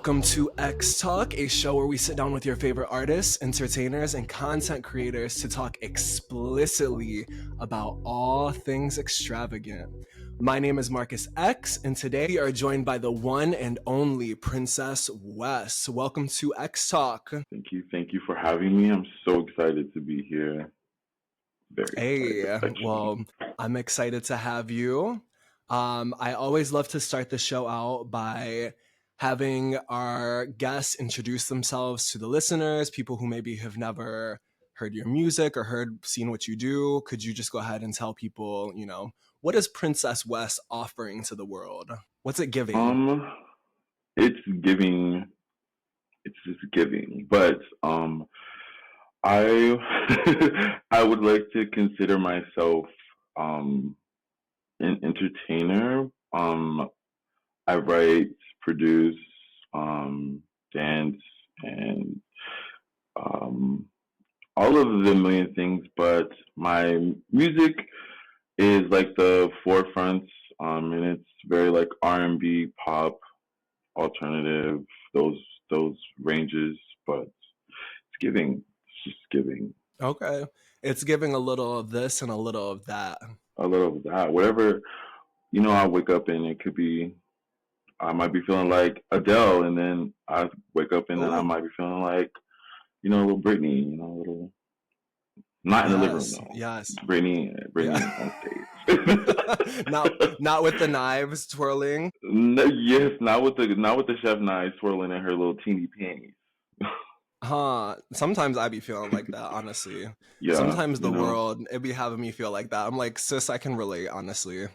Welcome to X Talk, a show where we sit down with your favorite artists, entertainers, and content creators to talk explicitly about all things extravagant. My name is Markus X, and today we are joined by the one and only Princess Wes. Welcome to X Talk. Thank you for having me. I'm so excited to be here. Very excited, well, I'm excited to have you. I always love to start the show out by having our guests introduce themselves to the listeners, people who maybe have never heard your music or seen what you do. Could you just go ahead and tell people, what is Princess Wes offering to the world? What's it giving? It's just giving, but I I would like to consider myself an entertainer. I write, produce, dance, and all of the million things, but my music is like the forefront, and it's very like R&B, pop, alternative, those ranges, but it's just giving. Okay. It's giving a little of this and a little of that. A little of that. Whatever, I wake up and it could be, I might be feeling like Adele, and then I wake up and then I might be feeling like, a little Britney, a little, not in the living room though. Yes. Britney on stage. not with the knives twirling. Yes, not with the chef knives twirling in her little teeny panties. Sometimes I be feeling like that, honestly. Yeah. Sometimes the world, it be having me feel like that. I'm like, sis, I can relate, honestly.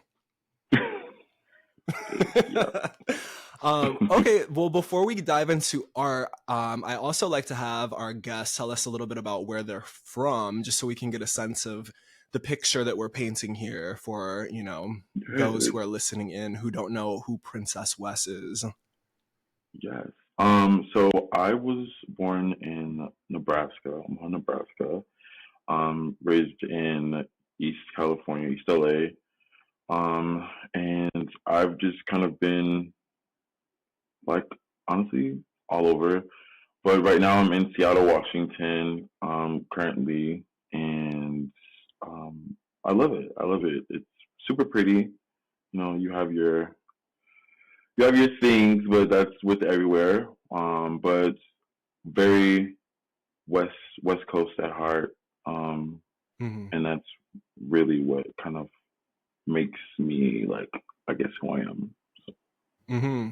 Okay, well, before we dive into art, I also like to have our guests tell us a little bit about where they're from, just so we can get a sense of the picture that we're painting here for, those who are listening in who don't know who Princess Wes is. Yes. So I was born in Nebraska, Omaha, Nebraska. Raised in East California, East LA. And I've just kind of been like, honestly, all over. But right now I'm in Seattle, Washington, currently, and I love it. It's super pretty. You have your things, but that's with everywhere. But very West Coast at heart. And that's really what kind of makes me like, I guess, who I am. Mm-hmm.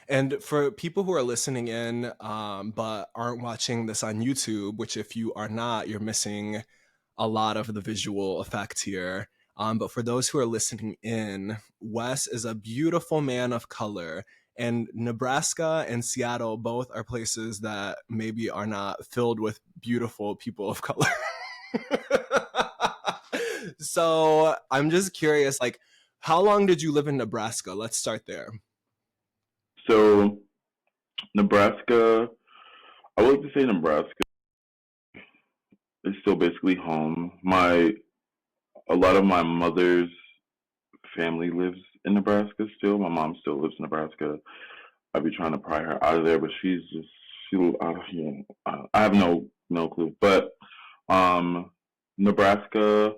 And for people who are listening in, but aren't watching this on YouTube, which if you are not, you're missing a lot of the visual effect here. But for those who are listening in, Wes is a beautiful man of color. And Nebraska and Seattle both are places that maybe are not filled with beautiful people of color. So I'm just curious, like, how long did you live in Nebraska? Let's start there. So Nebraska, I would like to say Nebraska is still basically home. A lot of my mother's family lives in Nebraska still. My mom still lives in Nebraska. I'd be trying to pry her out of there, but I have no clue. But Nebraska,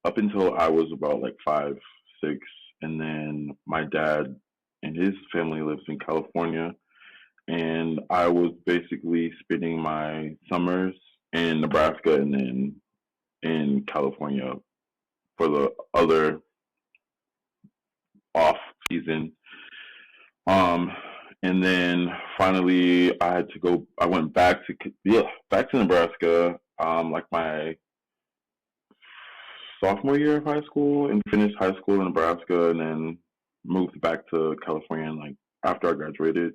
up until I was about like 5, 6, and then my dad and his family lives in California, and I was basically spending my summers in Nebraska and then in California for the other off season. And then finally I went back to Nebraska, like my sophomore year of high school, and finished high school in Nebraska, and then moved back to California like after I graduated,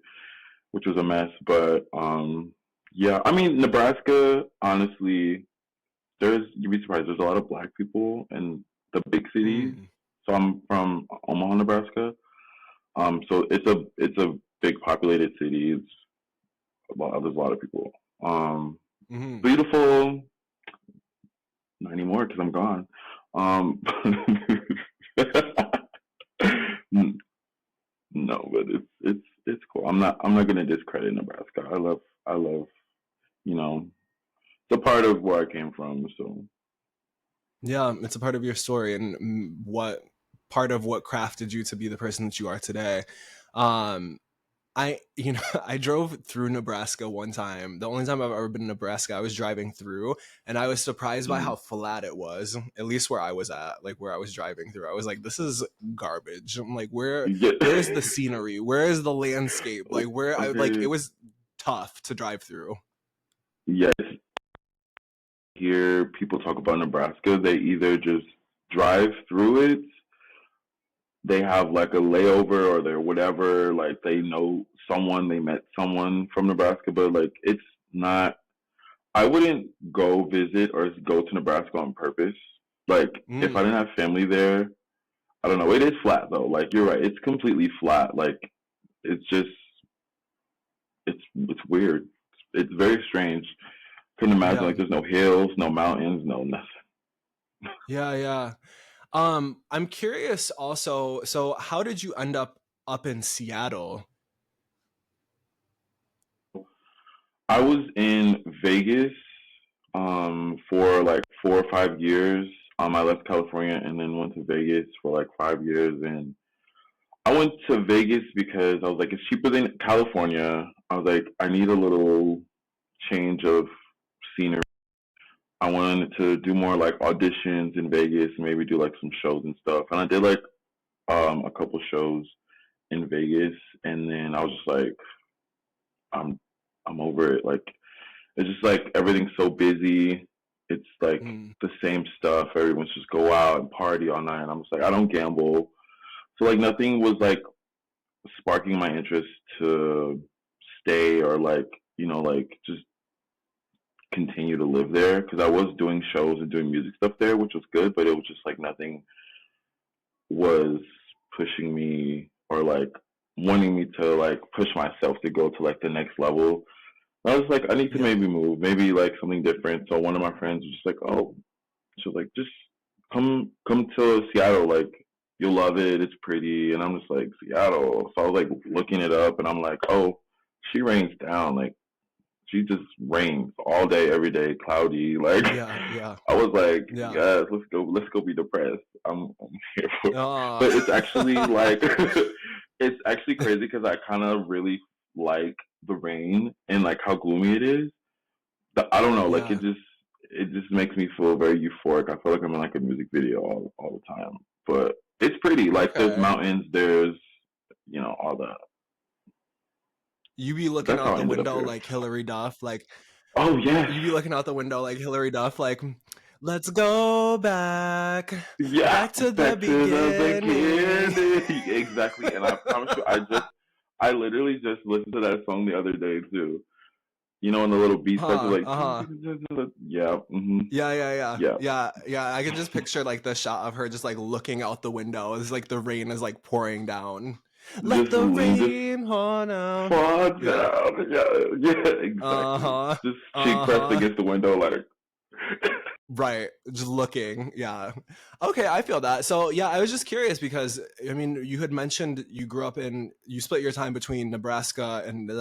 which was a mess. But yeah, I mean, Nebraska, honestly, you'd be surprised, there's a lot of Black people in the big cities. So I'm from Omaha, Nebraska. So it's a big populated city. There's a lot of people. Beautiful. Not anymore because I'm gone. No, but it's cool. I'm not gonna discredit Nebraska. I love you know it's a part of where I came from. So Yeah, it's a part of your story and what part of what crafted you to be the person that you are today. Um, I drove through Nebraska one time. The only time I've ever been in Nebraska, I was driving through and I was surprised by mm, how flat it was, at least where I was at, like where I was driving through. I was like, this is garbage. I'm like, yeah. where is the scenery? Where is the landscape? Like where I like it Okay. was tough to drive through. Yes. Hear people talk about Nebraska, they either just drive through it, they have like a layover or they're whatever, like they know someone, they met someone from Nebraska, but like it's not. I wouldn't go visit or go to Nebraska on purpose. Like if I Mm, didn't have family there, I don't know. It is flat though. Like you're right, it's completely flat. Like it's just it's weird. It's very strange. Couldn't imagine yeah. like there's no hills, no mountains, no nothing. Yeah, yeah. I'm curious also, so how did you end up in Seattle? I was in Vegas for like 4 or 5 years. I left California and then went to Vegas for like 5 years. And I went to Vegas because I was like, it's cheaper than California. I was like, I need a little change of scenery. I wanted to do more like auditions in Vegas, maybe do like some shows and stuff. And I did like a couple shows in Vegas, and then I was just like, I'm I'm over it. Like it's just like everything's so busy. It's like Mm, the same stuff. Everyone's just go out and party all night. And I'm just like, I don't gamble. So like nothing was like sparking my interest to stay or like, like just continue to live there. Cause I was doing shows and doing music stuff there, which was good, but it was just like nothing was pushing me or like wanting me to like push myself to go to like the next level. I was like, I need to yeah. maybe move, maybe like something different. So one of my friends was just like, oh, she was like, just come to Seattle, like you'll love it. It's pretty, and I'm just like Seattle. So I was like looking it up, and I'm like, oh, she rains down, like she just rains all day, every day, cloudy. Like Yeah, yeah. I was like, Yeah. yes, let's go be depressed. I'm here for it. Oh. But it's actually like it's actually crazy because I kind of really like the rain and like how gloomy it is. But I don't know, like Yeah. it just makes me feel very euphoric. I feel like I'm in like a music video all the time. But it's pretty. Like there's Okay. mountains, there's all that. You be looking That's how out I the ended up window here. like Hillary Duff, like Oh yes, you be looking out the window like Hillary Duff, like let's go yeah, back to the back to the beginning. beginning. Exactly. And I promise you, I literally just listened to that song the other day too. You know, when the little beat starts Huh, like, uh-huh. yeah, Yeah, yeah, yeah. yeah, Yeah, yeah. I can just picture like the shot of her just like looking out the window as like the rain is like pouring down. Let the just rain pour down. fall Yeah. down. Yeah, yeah, exactly. Uh-huh. Just cheek pressed Uh-huh. against the window, like, Right. Just looking. Yeah. Okay, I feel that. So yeah, I was just curious because I mean, you had mentioned you split your time between Nebraska and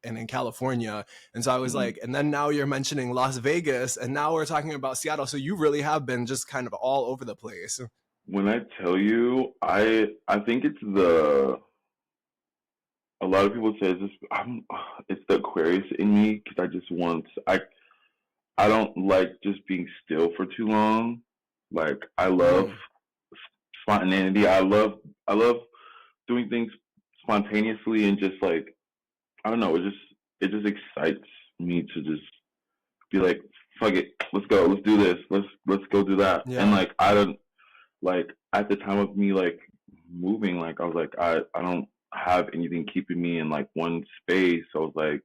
in California. And so I was mhm. like, and then now you're mentioning Las Vegas and now we're talking about Seattle. So you really have been just kind of all over the place. When I tell you, I think it's the. A lot of people say it's just it's the Aquarius in me because I just want I don't like just being still for too long. Like I love Mm, spontaneity. I love doing things spontaneously and just like I don't know. It just excites me to just be like, fuck it, let's go, let's do this, let's go do that. And yeah. like I don't like at the time of me like moving, like I was like I don't have anything keeping me in like one space. So I was like,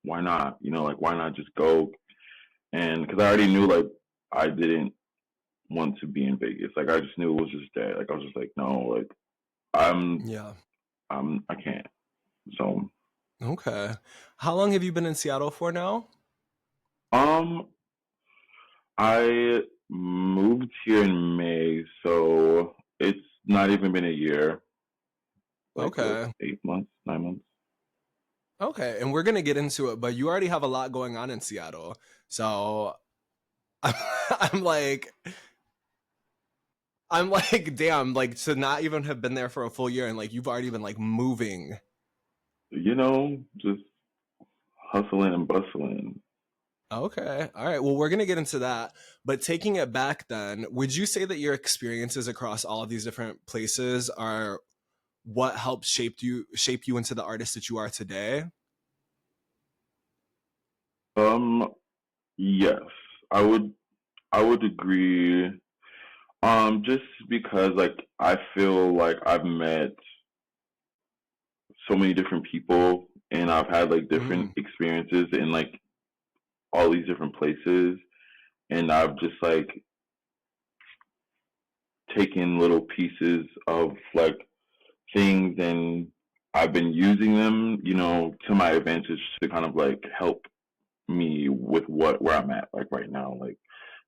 why not? Like why not just go? And because I already knew like I didn't want to be in Vegas. Like I just knew it was just dead. Like I was just like, no, like I'm Yeah. I can't. So Okay. How long have you been in Seattle for now? um I moved here in May, so it's not even been a year. Like what, Okay. 8 months, 9 months? Okay, and we're gonna get into it, but you already have a lot going on in Seattle, so I'm like, I'm like, damn, like to not even have been there for a full year and like you've already been like moving. Just hustling and bustling. Okay, all right. Well, we're gonna get into that, but taking it back, then, would you say that your experiences across all of these different places are what helped shape you into the artist that you are today? Um, yes, I would I would agree. Just because like I feel like I've met so many different people and I've had like different Mm, experiences in like all these different places and I've just like taken little pieces of like things and I've been using them, to my advantage to kind of like help me with where I'm at like right now. Like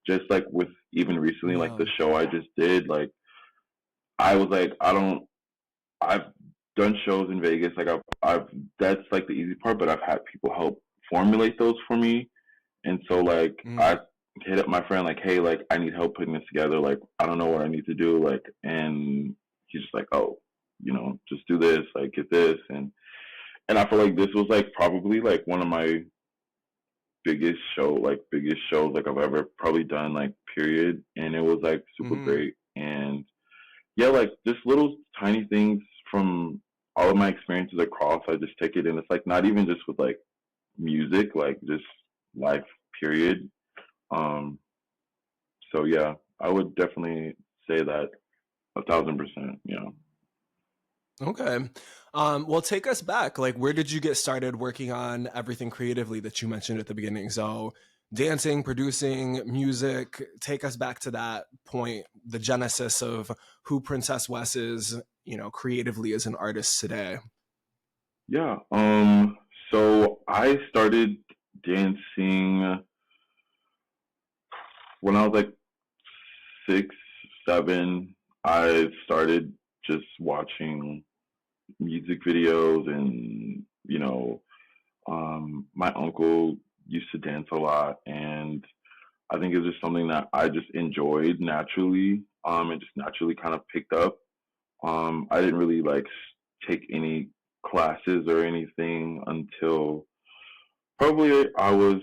just like with even recently like yeah. the show I just did, like I was like I've done shows in Vegas. Like I've that's like the easy part, but I've had people help formulate those for me. And so like Mm, I hit up my friend like, hey, like I need help putting this together. Like I don't know what I need to do. Like and he's just like, oh, just do this, like get this, and I feel like this was like probably like one of my biggest shows like I've ever probably done like period, and it was like super mm, great and yeah, like just little tiny things from all of my experiences across. I just take it, and it's like not even just with like music, like just life, period. Um, so yeah, I would definitely say that 1,000%. okay. Well, take us back. Like, where did you get started working on everything creatively that you mentioned at the beginning? So, dancing, producing, music. Take us back to that point, the genesis of who Princess Wes is, creatively as an artist today. Yeah. So I started dancing when I was like 6, 7. I started just watching music videos and my uncle used to dance a lot and I think it's just something that I just enjoyed naturally and just naturally kind of picked up. I didn't really like take any classes or anything until probably I was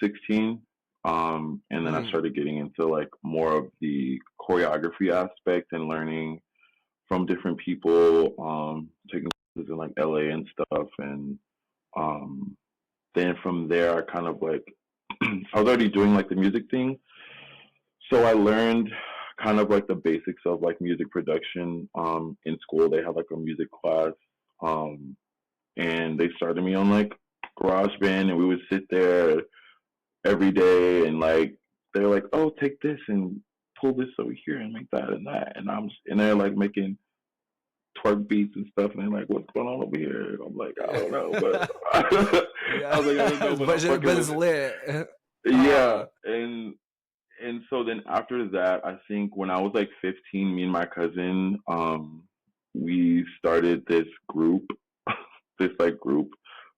16. And then I Mm, started getting into like more of the choreography aspect and learning from different people, taking classes in like LA and stuff. And um, then from there, I kind of like, I was already doing like the music thing. So I learned kind of like the basics of like music production in school. They had like a music class. Um, and they started me on like GarageBand and we would sit there every day and like they're like, oh, take this and pull this over here and make that and that. And I'm in there like making twerk beats and stuff, and they're like, "What's going on over here?" And I'm like, "I don't know," but I yeah, was like, "I don't know," but I'm but fucking it's with it. lit. Yeah, Uh, and so then after that, I think when I was like 15, me and my cousin, we started this group, this like group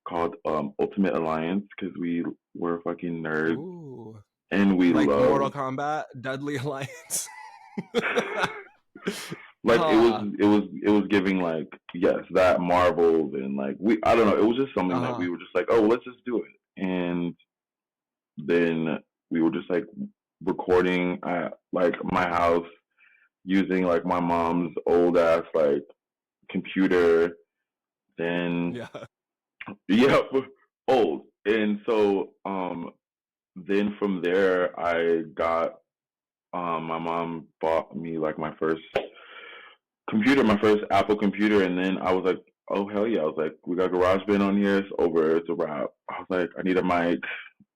called Ultimate Alliance because we were fucking nerds ooh, and we like Mortal loved. Kombat, Deadly Alliance. Like uh, it was giving like yes that Marvels and like we I don't know it was just something that uh, we were just like, oh, let's just do it. And then we were just like recording at like my house using like my mom's old ass like computer. Then yeah. yeah, old. And so then from there I got my mom bought me like my first computer, my first Apple computer, and then I was like, oh hell yeah! I was like, we got GarageBand on here, it's over, it's a wrap. I was like, I need a mic.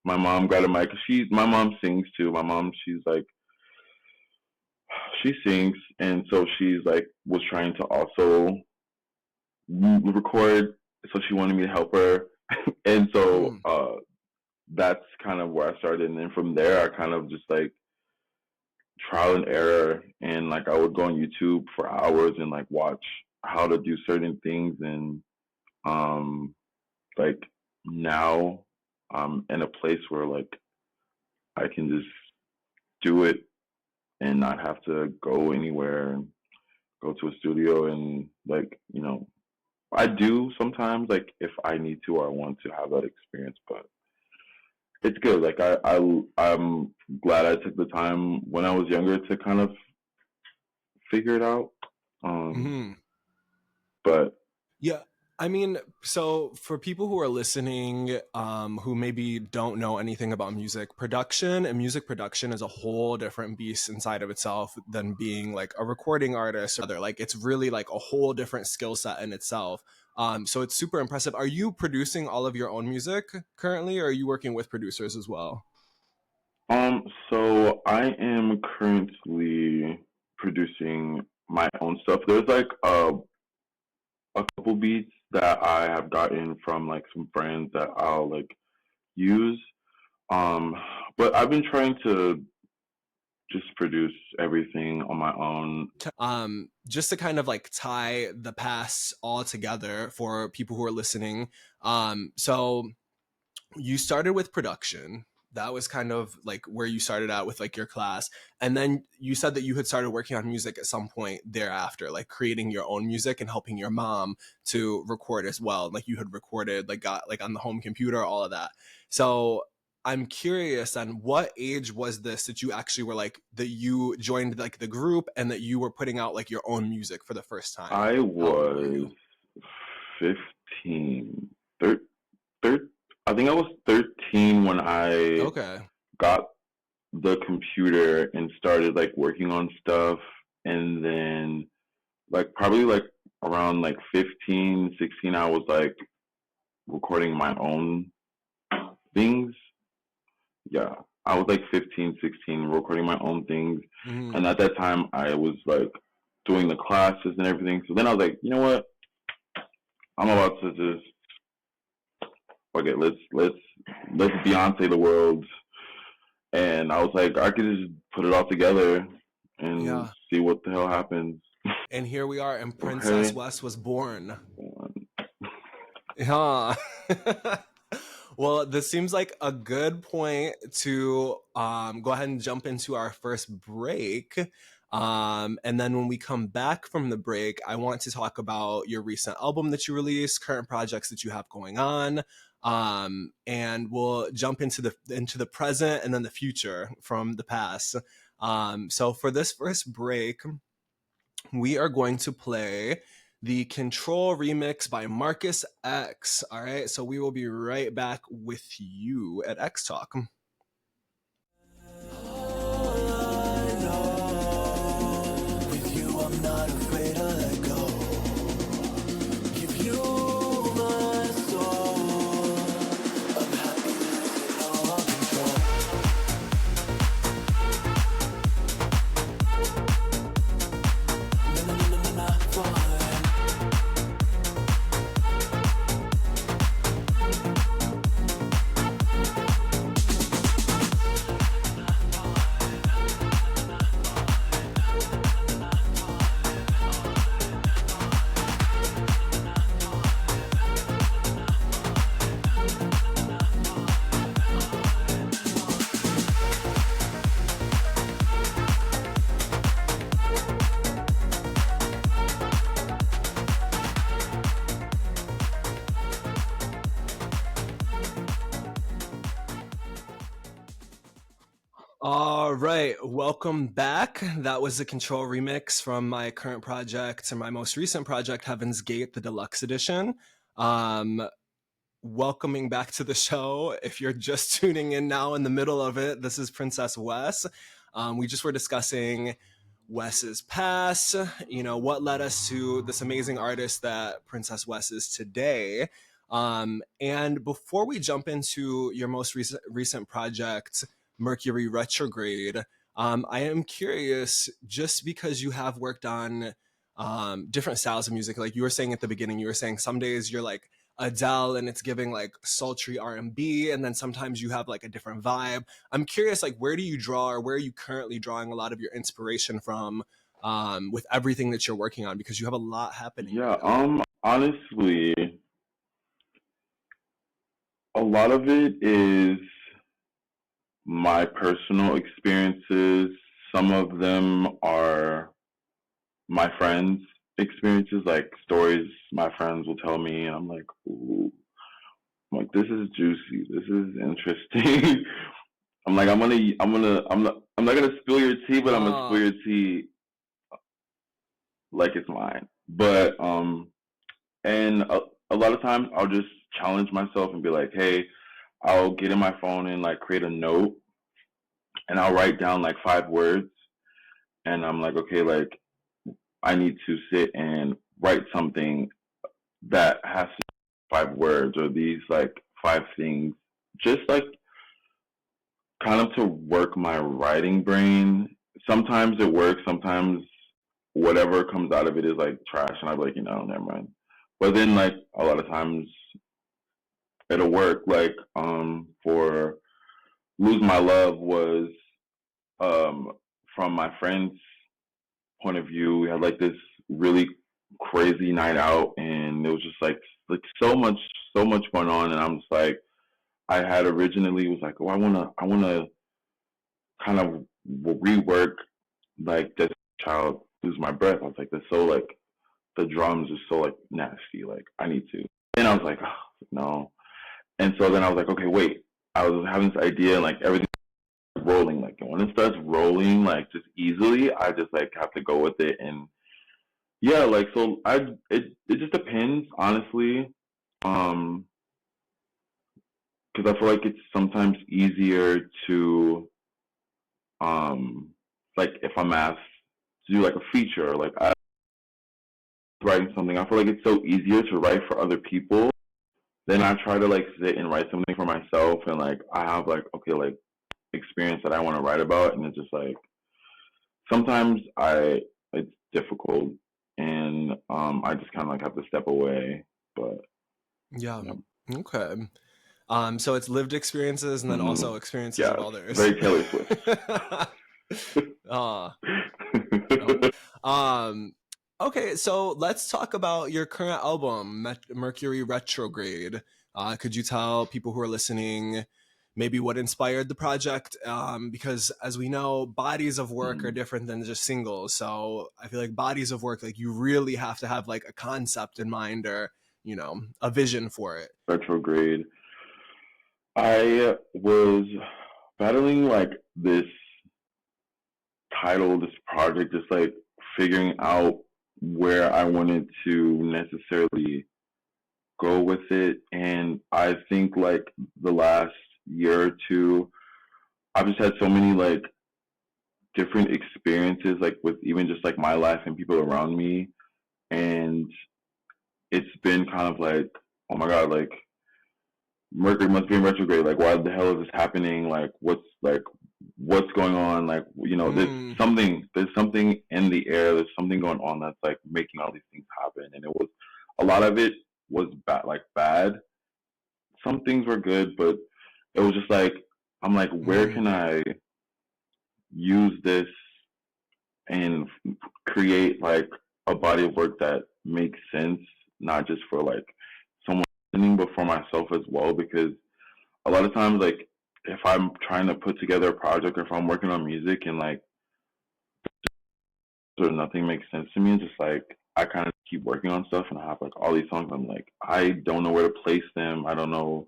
My mom got a mic. My mom sings too. My mom, she's like, she sings, and so she's like, was trying to also record, so she wanted me to help her, and so Mm, that's kind of where I started, and then from there, I kind of just like trial and error, and like I would go on YouTube for hours and like watch how to do certain things and um like now I'm in a place where like I can just do it and not have to go anywhere and go to a studio and like, I do sometimes like if I need to or I want to have that experience, but it's good. Like I'm glad I took the time when I was younger to kind of figure it out. Um, Hmm. but Yeah. I mean, so for people who are listening, who maybe don't know anything about music production, and music production is a whole different beast inside of itself than being like a recording artist or other. Like it's really like a whole different skill set in itself. So it's super impressive. Are you producing all of your own music currently, or are you working with producers as well? so I am currently producing my own stuff. There's like a couple beats that I have gotten from like some friends that I'll like use. Um, but I've been trying to just produce everything on my own. Just to kind of like tie the past all together for people who are listening. So you started with production. That was kind of like where you started out with like your class. And then you said that you had started working on music at some point thereafter, like creating your own music and helping your mom to record as well. Like you had recorded, like got like on the home computer, all of that. So I'm curious on what age was this that you actually were like that you joined like the group and that you were putting out like your own music for the first time? I How old were was you? 15, thir- I think I was 13 when I Okay. got the computer and started like working on stuff. And then like probably like around like 15, 16, I was like recording my own things. Yeah. I was like 15, 16, recording my own things. Mm-hmm. And at that time I was like doing the classes and everything. So then I was like, you know what? I'm about to just okay, let's Beyonce the world. And I was like, I could just put it all together and Yeah. see what the hell happens. And here we are, and Princess Okay. West was born. Huh. Well, this seems like a good point to go ahead and jump into our first break. And then when we come back from the break, I want to talk about your recent album that you released, current projects that you have going on, and we'll jump into the present and then the future from the past. So for this first break, we are going to play the Control remix by Markus X. All right, so we will be right back with you at X Talk. With you, I'm not afraid to let go. Give you my soul. I'm happy losing all control. Na, na, na, na, na, fine. All right, welcome back. That was the Control remix from my current project and my most recent project, Heaven's Gate, the deluxe edition. Um, Welcoming back to the show. If you're just tuning in now in the middle of it, this is Princess Wes. We just were discussing Wes's past, what led us to this amazing artist that Princess Wes is today. And before we jump into your most recent project, Mercury Retrograde, I am curious, just because you have worked on different styles of music, like you were saying at the beginning, you were saying some days you're like Adele and it's giving like sultry R&B, and then sometimes you have like a different vibe. I'm curious, like where do you draw, or where are you currently drawing a lot of your inspiration from with everything that you're working on, because you have a lot happening right Yeah, now. honestly, A lot of it is my personal experiences. Some of them are my friends' experiences, like stories my friends will tell me, and I'm like, ooh, I'm like, this is juicy. This is interesting. I'm like, I'm not gonna spill your tea, but I'm gonna spill Uh, your tea like it's mine. But and a lot of times I'll just challenge myself and be like, hey, I'll get in my phone and like create a note, and I'll write down like 5 words, and I'm like, okay, like I need to sit and write something that has 5 words or these like 5 things, just like kind of to work my writing brain. Sometimes it works, sometimes whatever comes out of it is like trash, and I'm like, never mind. But then like a lot of times it'll work. Like for Lose My Love was um from my friend's point of view. We had like this really crazy night out, and it was just like so much going on, and I'm just like, I had originally was like, oh, I wanna kind of rework like this child Lose My Breath. I was like, that's so like the drums are so like nasty. Like I need to. And I was like, oh, no. And so then I was like, okay, wait. I was having this idea, and like everything rolling. Like when it starts rolling, like just easily, I just like have to go with it. And yeah, like so it just depends, honestly. Um, because I feel like it's sometimes easier to like if I'm asked to do like a feature, like I writing something, I feel like it's so easier to write for other people. Then I try to like sit and write something for myself, and like I have like okay like experience that I want to write about, and it's just like sometimes I it's difficult, and I just kind of like have to step away. But yeah. yeah, Okay. So it's lived experiences and then also experiences of yes, others. very Taylor Swift. uh, oh. Um, okay, so let's talk about your current album, Mercury Retrograde. Could you tell people who are listening maybe what inspired the project? Because as we know, bodies of work are Mhm. different than just singles. So I feel like bodies of work, like you really have to have like a concept in mind or, a vision for it. Retrograde. I was battling like this title, this project, just like figuring out where I wanted to necessarily go with it. And I think like the last year or two, I've just had so many like different experiences, like with even just like my life and people around me. And it's been kind of like, oh my God, like Mercury must be in retrograde. Like, why the hell is this happening? What's going on? Like, Mm, there's something in the air. There's something going on that's like making all these things happen. And it was a lot of it was bad, like bad. Some things were good, but it was just like I'm like, where mm, can I use this and create like a body of work that makes sense, not just for like someone listening, but for myself as well. Because a lot of times, like if I'm trying to put together a project or if I'm working on music and like sort of nothing makes sense to me, it's just like I kind of keep working on stuff and I have like all these songs. I'm like, I don't know where to place them. I don't know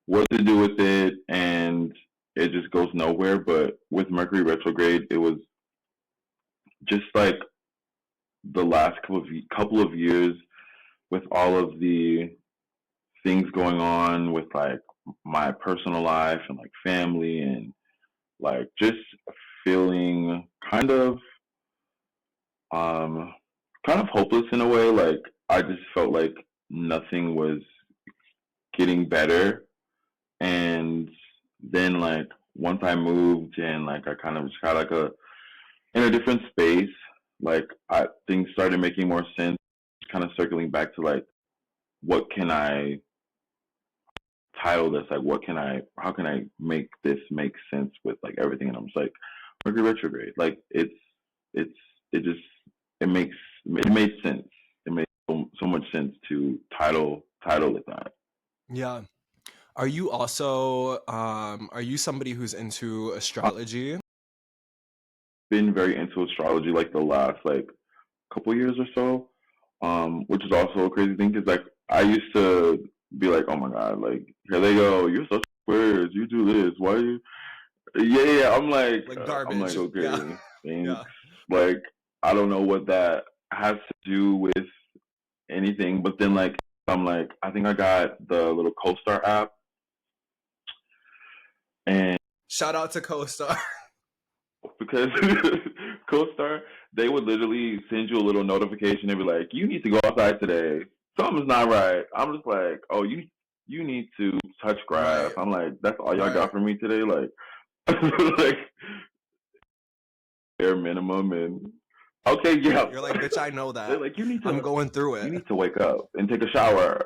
what to do with it, and it just goes nowhere. But with Mercury Retrograde, it was just like the last couple of years with all of the things going on with like my personal life and like family and like just feeling um kind of hopeless in a way. Like I just felt like nothing was getting better. And then like once I moved and like I kind of just got like a in a different space, like things started making more sense, kind of circling back to like what can I title this, like how can I make this make sense with like everything. And I'm just like Mercury Retrograde, like it's it just it makes it made sense. It made so much sense to title it that. yeah. Are you also are you somebody who's into I've astrology? been very into astrology like the last like couple years or so, which is also a crazy thing because like I used to be like, oh my god, like here they go, you're such Aquarius, you do this, why you? Yeah, yeah. Like I'm like, garbage. Yeah. okay, thanks. Yeah. Like, I don't know what that has to do with anything, but then like, I'm like, I think I got the little CoStar app, and Shout out to CoStar. because CoStar, they would literally send you a little notification and be like, you need to go outside today. Something's not right. I'm just like, oh, you need to touch grass. Right. I'm like, that's all y'all Right. got for me today, like, like bare minimum and okay, yeah. You're like, bitch, I know They're that. like, I'm going through you it. need to wake up and take a shower.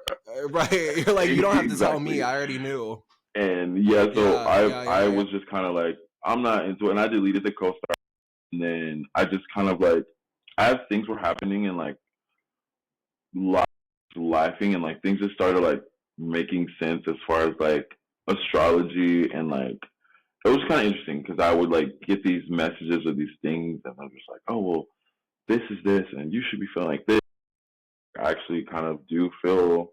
Right. You're like, you don't have to tell me. Exactly. I already knew. And yeah, so Yeah, yeah, yeah, I yeah. was just kind of like, I'm not into it, and I deleted the co-star, and then I just kind of like, as things were happening and like li- laughing and like things just started like making sense as far as like astrology and like it was kind of interesting because I would like get these messages or these things and I'm just like, oh well, this is this, and you should be feeling like this. I actually kind of do feel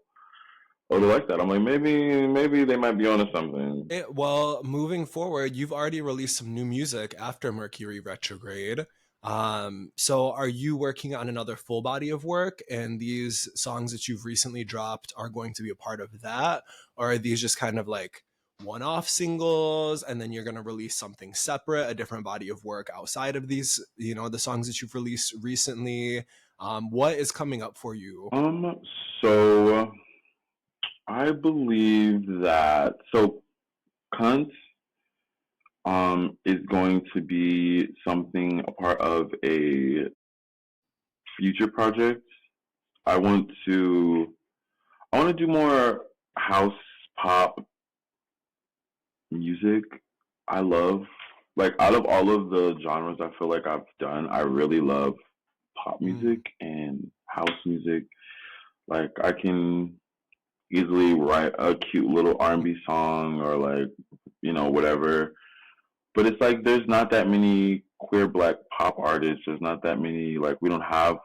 a little like that. I'm like, maybe they might be onto something. Well, moving forward, you've already released some new music after Mercury Retrograde. So are you working on another full body of work, and these songs that you've recently dropped are going to be a part of that? Or are these just kind of like one-off singles, and then you're going to release something separate, a different body of work outside of these, the songs that you've released recently? What is coming up for you? So I believe that cunt is going to be something a part of a future project. I want to I want to do more house pop music. I love like out of all of the genres I feel like I've done, I really love pop music Mm. and house music. Like I can easily write a cute little R&B song or like, whatever. But it's like there's not that many queer black pop artists. There's not that many like we don't have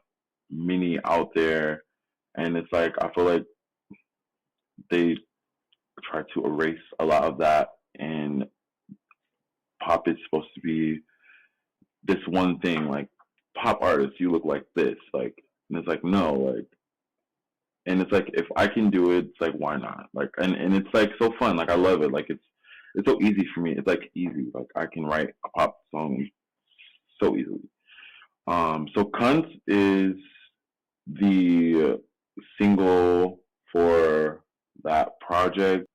many out there and it's like I feel like they try to erase a lot of that and pop is supposed to be this one thing like pop artists you look like this like and it's like no like and it's like if I can do it it's like why not like and it's like so fun like I love it like it's so easy for me it's like easy like I can write a pop song so easily so cunt is the single for that project.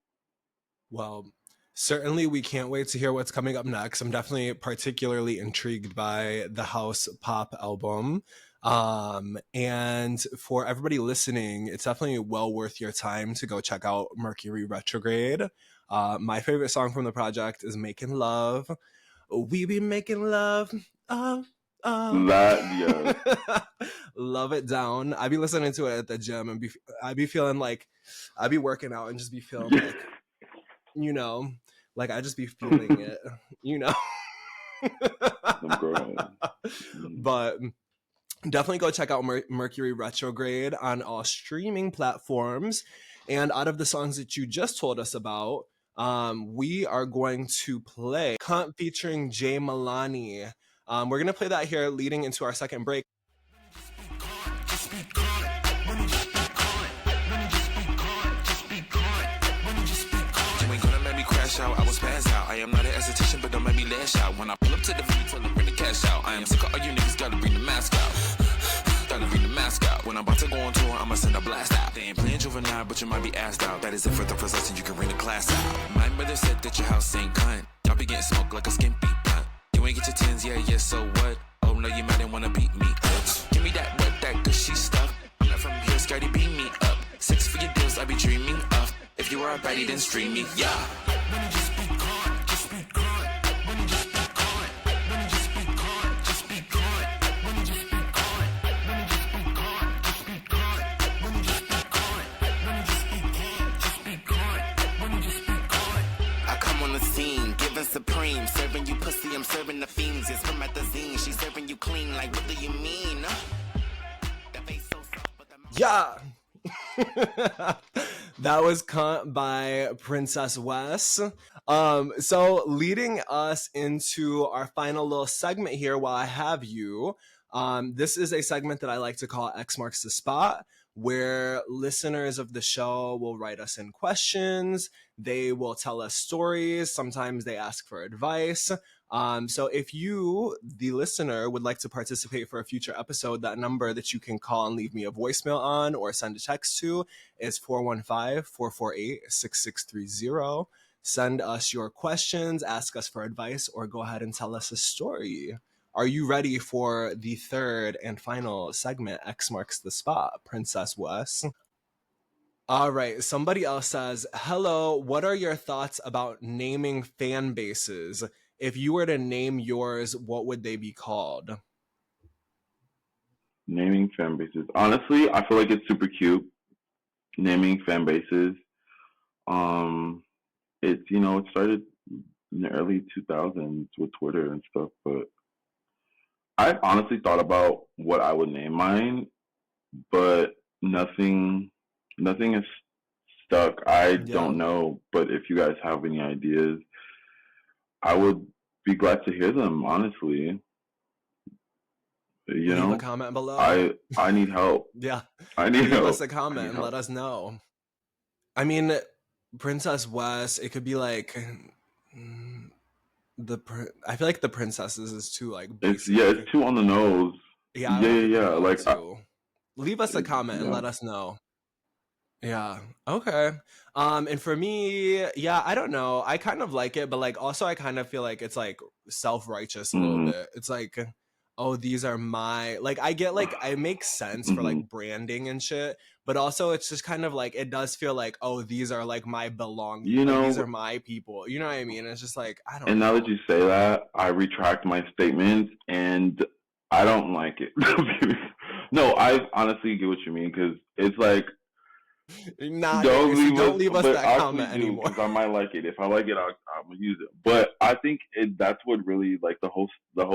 Well, certainly we can't wait to hear what's coming up next. I'm definitely particularly intrigued by the house pop album. And for everybody listening, it's definitely well worth your time to go check out Mercury Retrograde. My favorite song from the project is Making Love. We be making love. Oh, oh. That yes. Love it down. I be listening to it at the gym and I be feeling like I be working out and just be feeling like, you know, like I just be feeling it, you know. I'm growing. But definitely go check out Mercury Retrograde on all streaming platforms. And out of the songs that you just told us about, we are going to play Cunt featuring Jay Milani. We're going to play that here leading into our second break. Out. I was passed out. I am not an esthetician, but don't make me lash out. When I pull up to the beat, tell them bring the cash out. I am sick of all you niggas, gotta bring the mask out. Gotta bring the mask out. When I'm about to go on tour, I'ma send a blast out. They ain't playing juvenile, but you might be asked out. That is it for the first lesson, you can bring the class out. My mother said that your house ain't cunt. Y'all be getting smoked like a skimpy blunt. You ain't get your tens, yeah, so what? Oh no, you might wanna beat me, bitch. Give me that wet, that gushy stuff. I'm not from here, Scotty, beat me up. 6 figure deals I be dreaming of. If you are a baddie, then stream me, yeah. Just be jeans, it's promethazine. She's serving you clean, like what do you mean? That face so soft, but the Yeah. That was cut by Princess Wes. So leading us into our final little segment here while I have you. This is a segment that I like to call X Marks the Spot, where listeners of the show will write us in questions. They will tell us stories. Sometimes they ask for advice. So if you, the listener, would like to participate for a future episode, that number that you can call and leave me a voicemail on or send a text to is 415-448-6630. Send us your questions, ask us for advice, or go ahead and tell us a story. Are you ready for the third and final segment, X Marks the Spot, Princess Wes? All right. Somebody else says, hello, what are your thoughts about naming fan bases? If you were to name yours, what would they be called? Naming fan bases. Honestly, I feel like it's super cute. Naming fan bases. It's it started in the early 2000s with Twitter and stuff, but I've honestly thought about what I would name mine, but nothing is stuck. I don't know, but if you guys have any ideas, I would be glad to hear them, honestly. Leave a comment below. I need help. Yeah. I need help. Leave us a comment and let us know. I mean, Princess Wes, it could be like I feel like the princesses is too like basic. It's too on the nose. Yeah. Like leave us a comment and let us know. Yeah. Okay. And for me, yeah, I don't know. I kind of like it, but like also I kind of feel like it's like self-righteous a little bit. It's like, oh, these are my, like, I get like it makes sense for like branding and shit, but also it's just kind of like it does feel like, oh, these are like my belongings. Like, these are my people. You know what I mean? It's just like I don't know. And now that you say that, I retract my statements and I don't like it. No, I honestly get what you mean, because it's like, don't leave us that comment anymore. Because I might like it. If I like it, I'm gonna use it. But I think that's what really like the whole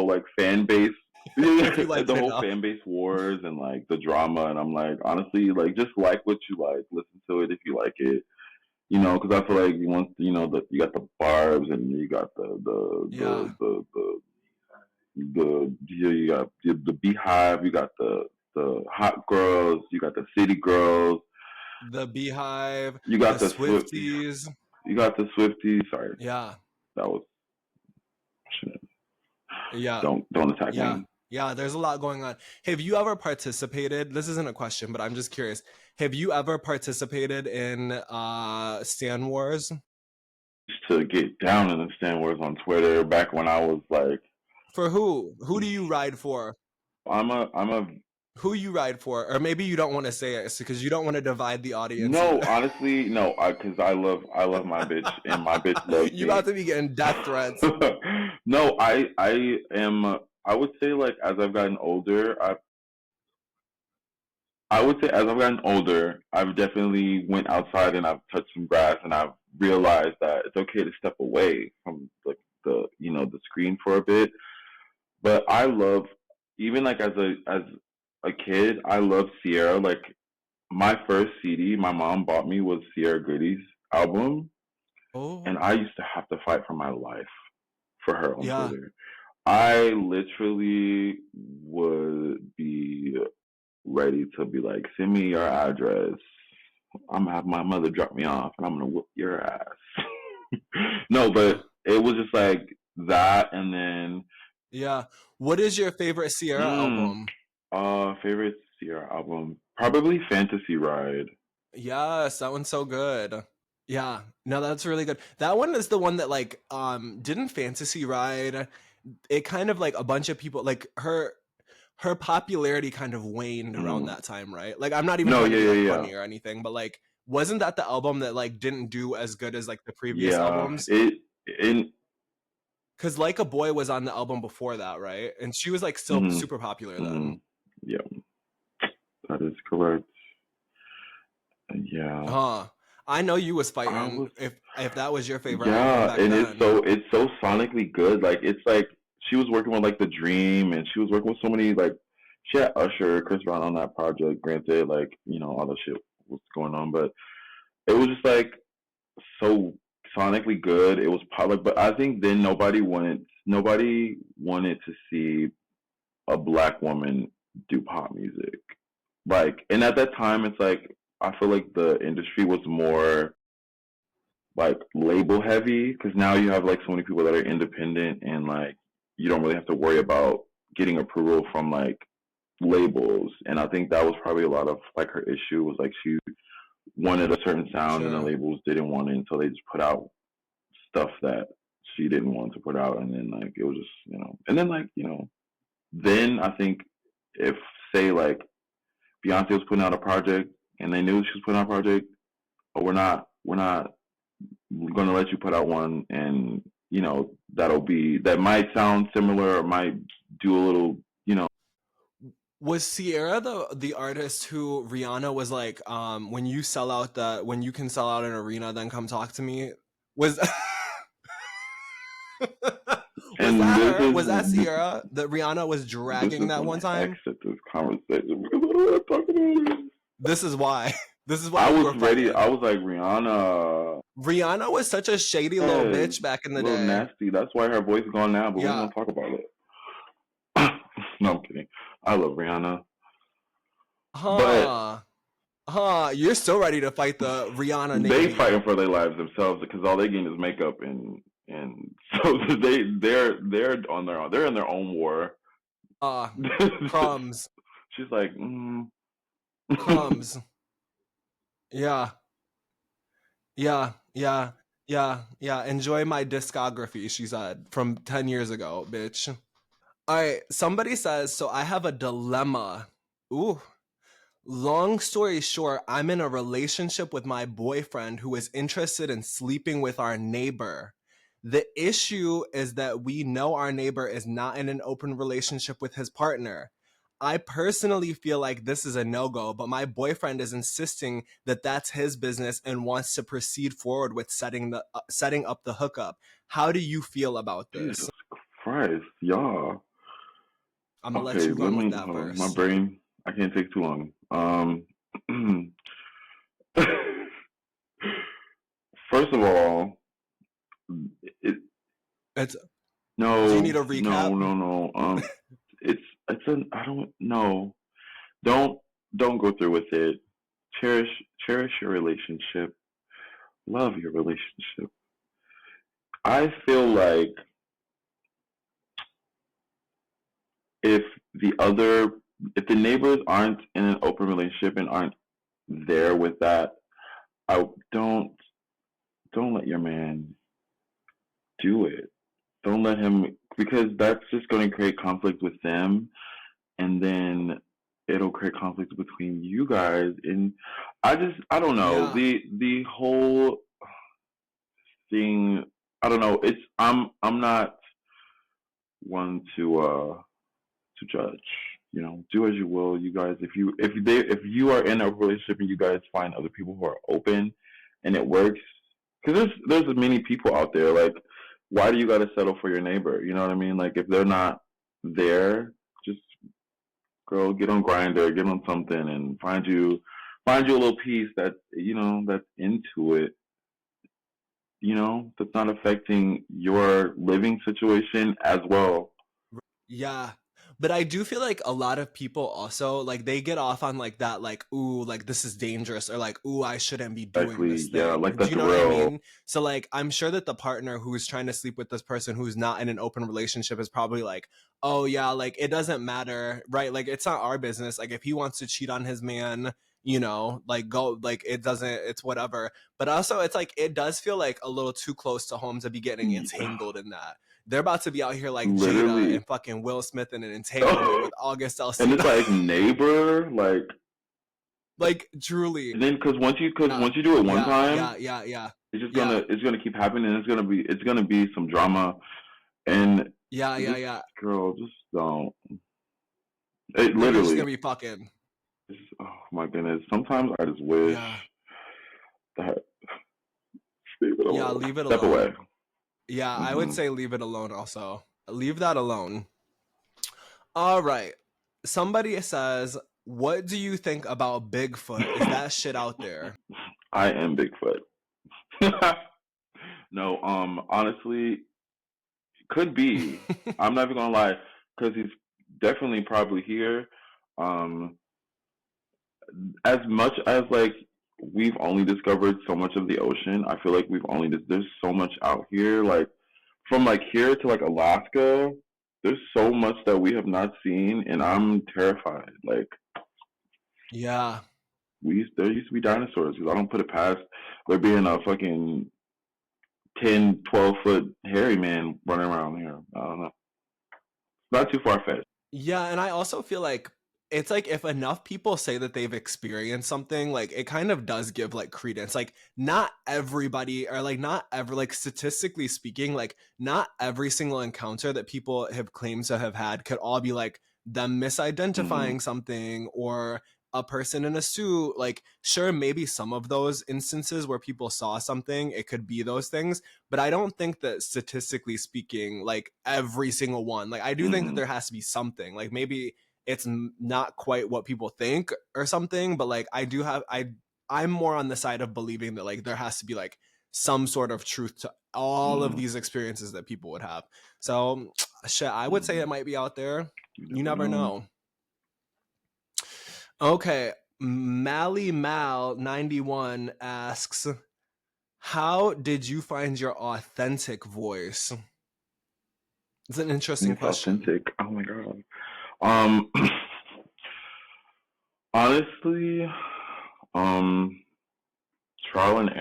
like fan base, the whole fan base wars and like the drama. And I'm like, honestly, like just like what you like, listen to it if you like it. Because I feel like you got the barbs and you got you got the beehive, you got the hot girls, you got the city girls. The beehive. You got the Swifties. You got the Swifties. Sorry. Yeah. That was. Yeah. Don't attack me. Yeah. There's a lot going on. Have you ever participated? This isn't a question, but I'm just curious. Have you ever participated in Stan Wars? To get down in the Stan Wars on Twitter back when I was like. For who? Who do you ride for? I'm a. Who you ride for, or maybe you don't want to say it because you don't want to divide the audience. No, honestly, no, because I love my bitch and my bitch loves you about to be getting death threats. No, I am. I would say like as I've gotten older, I've definitely went outside and I've touched some grass and I've realized that it's okay to step away from like the screen for a bit. But I love, even like as a kid, I love Sierra. Like my first CD my mom bought me was Sierra Goody's album. Oh. And I used to have to fight for my life for her on Twitter. I literally would be ready to be like, send me your address. I'm gonna have my mother drop me off and I'm gonna whoop your ass. No, but it was just like that. And then what is your favorite Sierra album? Favorite Sierra album, probably Fantasy Ride. Yes, that one's so good. Yeah, no, that's really good. That one is the one that like didn't Fantasy Ride, it kind of like a bunch of people, like her popularity kind of waned around that time, right? Like I'm not even trying to be funny or anything, but like wasn't that the album that like didn't do as good as like the previous albums? Because Like a Boy was on the album before that, right? And she was like still super popular then. Yeah, that is correct. Yeah. I know you was fighting if that was your favorite. Yeah, and it's so sonically good. Like it's like she was working with like The Dream, and she was working with so many like she had Usher, Chris Brown on that project. Granted, like all the shit was going on, but it was just like so sonically good. It was public, but I think then nobody wanted to see a black woman do pop music. Like, and at that time, it's like I feel like the industry was more like label heavy because now you have like so many people that are independent and like you don't really have to worry about getting approval from like labels. And I think that was probably a lot of like her issue was like she wanted a certain sound and the Sure. labels didn't want it, so they just put out stuff that she didn't want to put out, and then like it was just and then like then I think if say like Beyonce was putting out a project and they knew she was putting out a project, oh, we're not going to let you put out one, and that might sound similar or might do a little Was Sierra the artist who Rihanna was like, when you can sell out an arena, then come talk to me? Was was and that this her? Was that is Sierra that Rihanna was this dragging is that going one to time? exit this conversation because I don't want to talk about it. This is why. This is why I we was were ready. fighting. I was like, Rihanna, Rihanna was such a shady little yes, bitch back in a the little day. nasty. That's why her voice is gone now, but we ain't Yeah. gonna talk about it. No, I'm kidding. I love Rihanna, but You're still ready to fight the Rihanna they Navy. fighting for their lives themselves because all they getting is makeup and so they're on their own. They're in their own war. Crumbs. She's like, Crumbs. Yeah. Yeah. Yeah. Yeah. Yeah. Enjoy my discography, she said, from 10 years ago, bitch. All right. Somebody says, so I have a dilemma. Ooh. Long story short, I'm in a relationship with my boyfriend who is interested in sleeping with our neighbor. The issue is that we know our neighbor is not in an open relationship with his partner. I personally feel like this is a no-go, but my boyfriend is insisting that that's his business and wants to proceed forward with setting up the hookup. How do you feel about this? Jesus Christ, y'all. I'm gonna let Okay, you let run with me. that Hold on. My first. brain. I can't take too long. First of all, it It's Do you no, need a no, recap? no, no. It's an. I don't know. Don't don't go through with it. Cherish your relationship. Love your relationship. I feel like if the other if the neighbors aren't in an open relationship and aren't there with that, I don't let your man do it. Don't let him because that's just going to create conflict with them, and then it'll create conflict between you guys. And I don't know Yeah. the whole thing. I don't know. I'm not one to judge. Do as you will. You guys, if you are in a relationship and you guys find other people who are open and it works, because there's many people out there. Like, why do you got to settle for your neighbor? You know what I mean? Like, if they're not there, just girl, get on Grinder, get on something, and find you a little piece that that's into it. That's not affecting your living situation as well. Yeah. But I do feel like a lot of people also like they get off on like that, like, ooh, like this is dangerous, or like, ooh, I shouldn't be doing this Exactly. Yeah, thing. like Do the you know what I thrill. mean? So like I'm sure that the partner who is trying to sleep with this person who's not in an open relationship is probably like, oh yeah, like it doesn't matter, right? Like it's not our business. Like if he wants to cheat on his man, like go, like it doesn't, it's whatever. But also it's like it does feel like a little too close to home to be getting Yeah, entangled in that. They're about to be out here like Jada literally. and fucking Will Smith in an entanglement with August And it's Alsina. like neighbor, like, Like truly. and then because Yeah. once you do it one Yeah. time, Yeah. Yeah. Yeah. Yeah. it's gonna keep happening. It's gonna be some drama. And Yeah. Yeah. just Yeah. girl, just don't. It Then you're just literally. gonna be fucking. Oh my goodness. Sometimes I just wish Yeah. that leave it Yeah. alone. Leave it Step away. alone. Yeah, I would Hmm. say leave it alone also. Leave that alone. All right. Somebody says, what do you think about Bigfoot? Is that shit out there? I am Bigfoot. No, honestly, could be. I'm not even gonna lie, because he's definitely probably here. Um, as much as like we've only discovered so much of the ocean, I feel like there's so much out here. Like from like here to like Alaska, there's so much that we have not seen, and I'm terrified. Like Yeah. there used to be dinosaurs. Because I don't put it past there being a fucking 10, 12-foot hairy man running around here. I don't know. Not too far fetched. Yeah, and I also feel like it's like if enough people say that they've experienced something, like it kind of does give like credence. Like not everybody, or like not ever, like statistically speaking, like not every single encounter that people have claimed to have had could all be like them Mm-hmm. misidentifying something or a person in a suit. Like sure, maybe some of those instances where people saw something, it could be those things, but I don't think that statistically speaking, like every single one, like I do think that Mm-hmm. there has to be something, like maybe it's not quite what people think or something, but like I'm more on the side of believing that like there has to be like some sort of truth to all of Mm-hmm. these experiences that people would have. So shit, I would say Mm-hmm. it might be out there. You You never never know. know. Okay, Mally Mal 91 asks, how did you find your authentic voice? It's an interesting It's question. authentic. Oh my god. Um, honestly, um, trial and not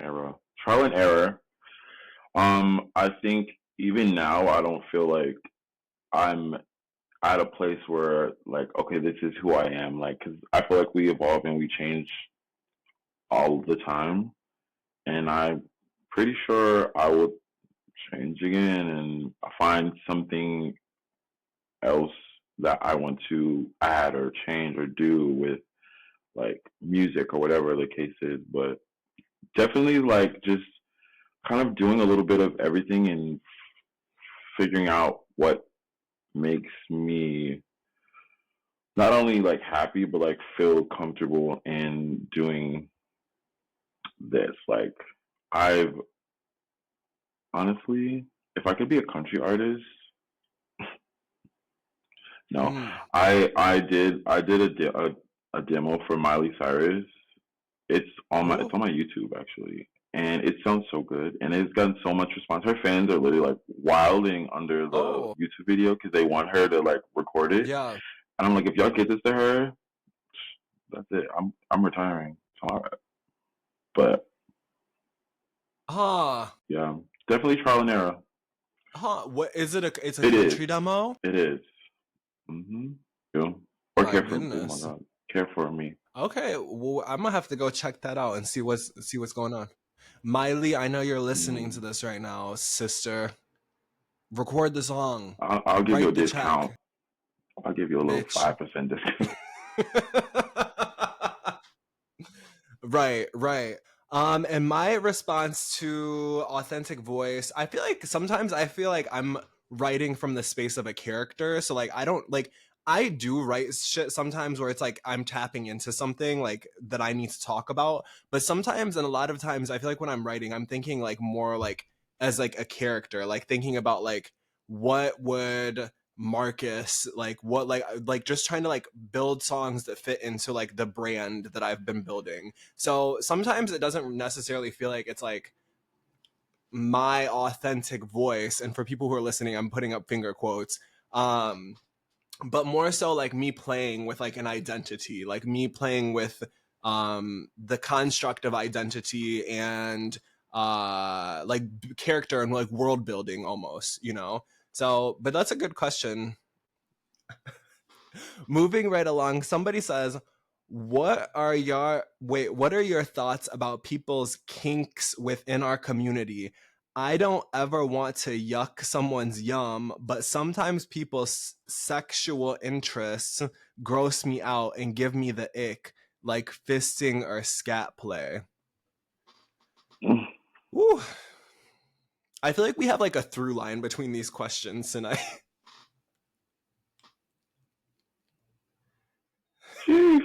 error, trial and error. I think even now I don't feel like I'm at a place where like, okay, this is who I am. Like, cause I feel like we evolve and we change all the time, and I'm pretty sure I will change again and find something else that I want to add or change or do with like music or whatever the case is. But definitely like just kind of doing a little bit of everything and figuring out what makes me not only like happy but like feel comfortable in doing this. Like I've honestly, if I could be a country artist, no, Mm. I did a demo for Miley Cyrus. It's Oh, on my YouTube actually, and it sounds so good, and it's gotten so much response. Her fans are literally like wilding under the oh, YouTube video because they want her to like record it, yeah. and I'm like, if y'all get this to her, that's it. I'm retiring tomorrow. But Huh. yeah, definitely trial and error. Huh. What is it? It's a It is. country demo? It is. Mm-hmm. Yeah. Or My care for me. Oh my goodness. god, care for me. Okay, well, I'm gonna have to go check that out and see what's going on. Miley, I know you're listening to Mm. this right now, sister. Record the song. I'll give you a Write the discount. check, I'll give you a little bitch. 5% discount. Right, right. And my response to authentic voice, I feel like sometimes I feel like I'm writing from the space of a character. So like I don't like I do write shit sometimes where it's like I'm tapping into something like that I need to talk about. But sometimes and a lot of times I feel like when I'm writing, I'm thinking like more like as like a character, like thinking about like what would Markus, like what like just trying to like build songs that fit into like the brand that I've been building. So sometimes it doesn't necessarily feel like it's like my authentic voice. And for people who are listening, I'm putting up finger quotes. Um, but more so like me playing with like an identity, like me playing with the construct of identity and like character and like world building almost, you know? So, but that's a good question. Moving right along, somebody says, what are your thoughts about people's kinks within our community? I don't ever want to yuck someone's yum, but sometimes people's sexual interests gross me out and give me the ick, like fisting or scat play. Mm. Woo. I feel like we have like a through line between these questions tonight. Sheesh.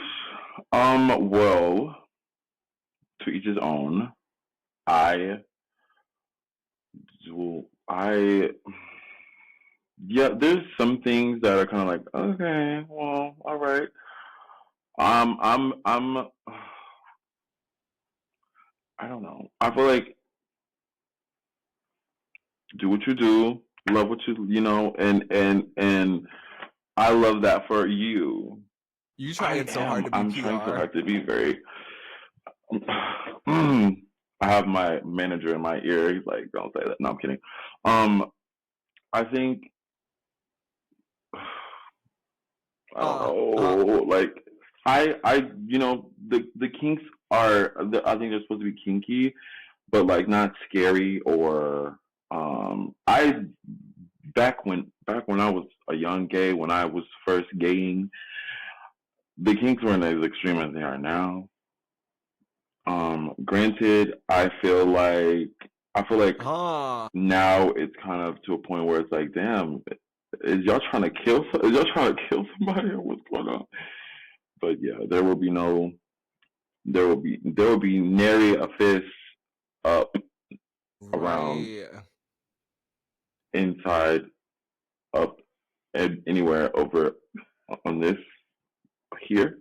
Well, to each his own. I, I, yeah, there's some things that are kind of like, okay, well, all right. I'm, I don't know. I feel like do what you do, love what you know, and I love that for you. You trying so hard to be I'm trying so PR. hard to be very. I have my manager in my ear. He's like, "Don't say that." No, I'm kidding. I think I don't know. Like, you know, the kinks are. I think they're supposed to be kinky, but like not scary or. I back when I was a young gay, when I was first gaying, the kinks weren't as extreme as they are now. Granted, I feel like now it's kind of to a point where it's like, damn, is y'all trying to kill? Is y'all trying to kill somebody or what's going on? But yeah, there will be nary a fist up around inside up and anywhere over on this here.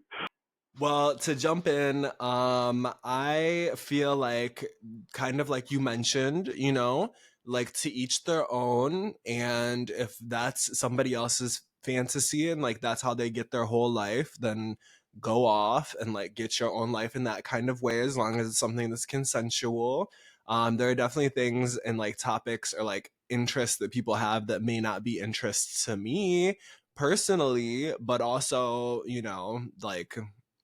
Well, to jump in, I feel like kind of like you mentioned, you know, like to each their own. And if that's somebody else's fantasy and like that's how they get their whole life, then go off and like get your own life in that kind of way as long as it's something that's consensual. There are definitely things and like topics or like interests that people have that may not be interests to me personally, but also, you know, like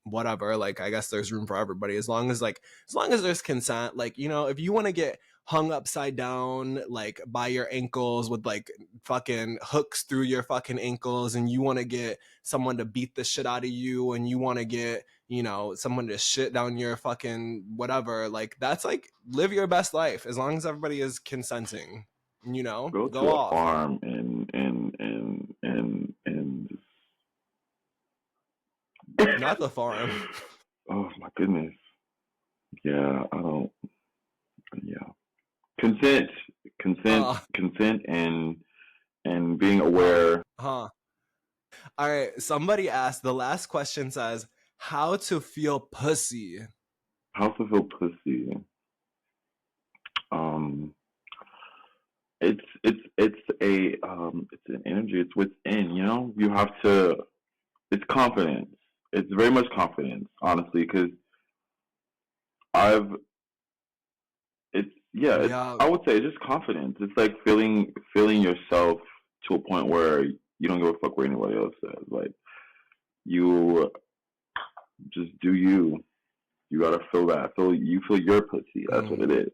whatever, like I guess there's room for everybody as long as there's consent. Like, you know, if you want to get hung upside down like by your ankles with like fucking hooks through your fucking ankles, and you want to get someone to beat the shit out of you, and you want to get, you know, someone to shit down your fucking whatever, like that's like live your best life as long as everybody is consenting, you know, Go go to a off. farm and Not the farm. Oh my goodness. Yeah, I don't. Yeah, consent, consent, and being aware. All right, somebody asked, the last question says, how to feel pussy. How to feel pussy. It's an energy. It's within. You know, you have to. It's confidence. It's very much confidence, honestly, because I've. It's yeah. It's, I would say it's just confidence. It's like feeling yourself to a point where you don't give a fuck what anybody else says. Like you just do you. You gotta feel that. You feel your pussy. That's what it is.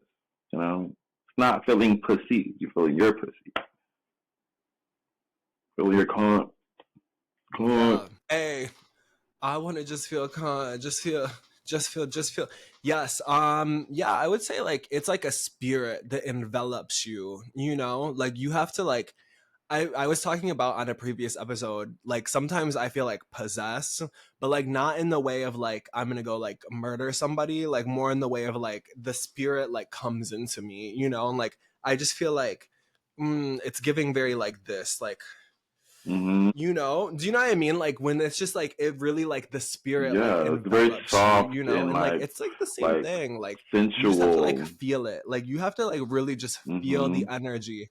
You know, it's not feeling pussy. You feel your pussy. Feel your cunt. Yeah. Hey, I want to just feel cunt. Just feel. Yes. Yeah, I would say like it's like a spirit that envelops you. You know, like you have to like. I was talking about on a previous episode, like sometimes I feel like possessed, but like not in the way of like I'm gonna go like murder somebody, like more in the way of like the spirit like comes into me, you know, and like I just feel like it's giving very like this, like you know, do you know what I mean? Like when it's just like it really like the spirit like it's very soft you know, and like it's like the same thing, like sensual. You just have to like feel it, like you have to like really just feel the energy.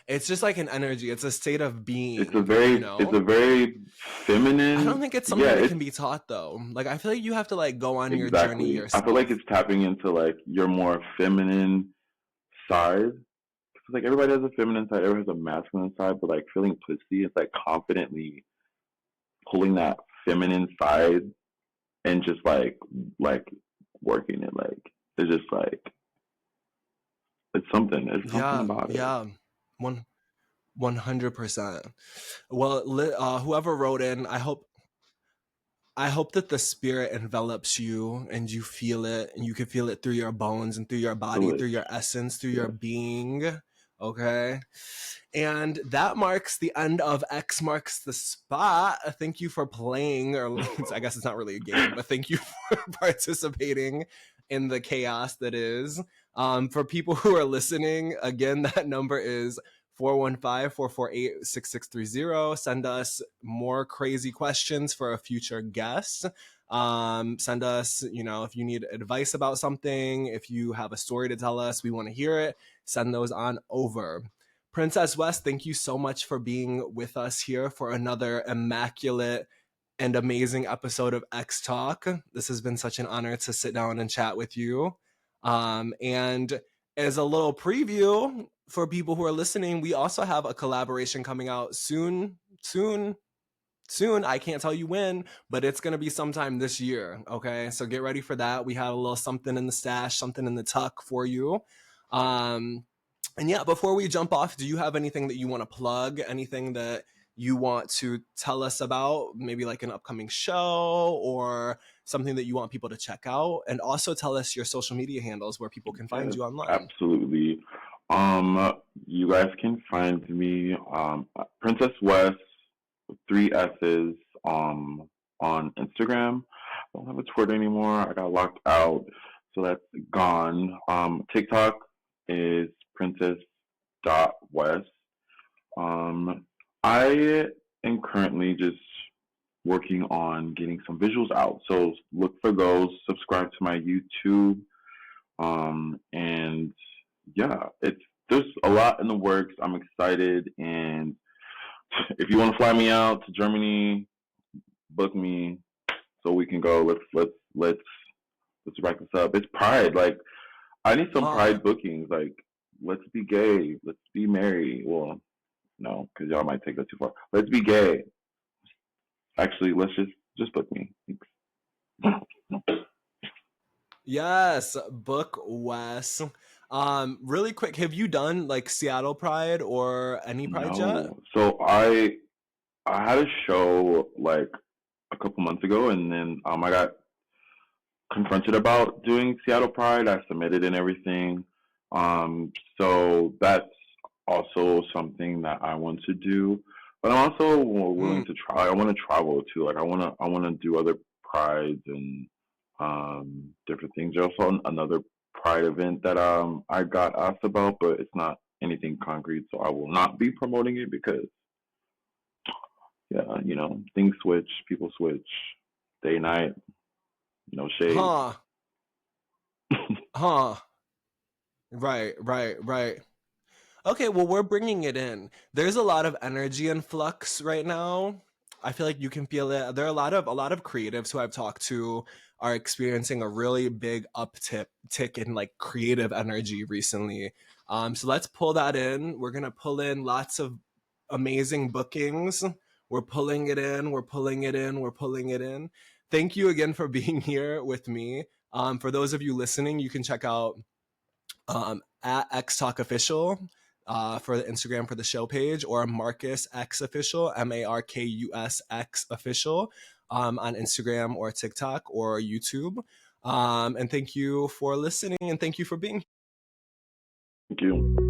It's just like an energy. It's a state of being. It's a very, you know? It's a very feminine. I don't think it's something that can be taught though. Like I feel like you have to like go on your journey yourself. I feel like it's tapping into like your more feminine side. It's like everybody has a feminine side, everybody has a masculine side, but like feeling pussy, it's like confidently pulling that feminine side and just like working it. Like it's just like it's something. It's something about it. Yeah. 100%. Well, whoever wrote in, I hope that the spirit envelops you and you feel it, and you can feel it through your bones and through your body, through your essence, through your being. Okay. And that marks the end of X Marks the Spot. Thank you for playing, or I guess it's not really a game, but thank you for participating in the chaos that is. For people who are listening, again, that number is 415-448-6630. Send us more crazy questions for a future guest. Send us, if you need advice about something, if you have a story to tell us, we want to hear it. Send those on over. Princess West, thank you so much for being with us here for another immaculate and amazing episode of X Talk. This has been such an honor to sit down and chat with you. And as a little preview for people who are listening, we also have a collaboration coming out soon. I can't tell you when, but it's going to be sometime this year. Okay, so get ready for that. We have a little something in the stash, something in the tuck for you. And yeah, before we jump off, do you have anything that you want to plug? Anything that you want to tell us about? Maybe like an upcoming show or something that you want people to check out? And also tell us your social media handles where people can find you online. Absolutely. You guys can find me Princess West with 3 S's on Instagram. I don't have a Twitter anymore. I got locked out, so that's gone. TikTok is princess.west. I am currently just working on getting some visuals out, so look for those. Subscribe to my YouTube, and yeah, there's a lot in the works. I'm excited, and if you want to fly me out to Germany, book me so we can go. Let's wrap this up. It's Pride. Like, I need some Pride bookings. Like, let's be gay. Let's be merry. Well, no, because y'all might take that too far. Let's be gay. Actually, let's just book me. Yes, book Wes. Really quick, have you done like Seattle Pride or any Pride yet? So I had a show like a couple months ago, and then I got confronted about doing Seattle Pride. I submitted and everything. So that's also something that I want to do. But I'm also willing to try. I want to travel too. Like I want to do other prides and different things. There's also another Pride event that I got asked about, but it's not anything concrete, so I will not be promoting it because things switch, people switch, day night, no shade. Right. Okay, well, we're bringing it in. There's a lot of energy in flux right now. I feel like you can feel it. There are a lot of creatives who I've talked to are experiencing a really big uptick in like creative energy recently. So let's pull that in. We're gonna pull in lots of amazing bookings. We're pulling it in. Thank you again for being here with me. For those of you listening, you can check out at X Talk Official for the Instagram for the show page, or Markus X Official, Markus X Official on Instagram or TikTok or YouTube. And thank you for listening, and thank you for being here. Thank you.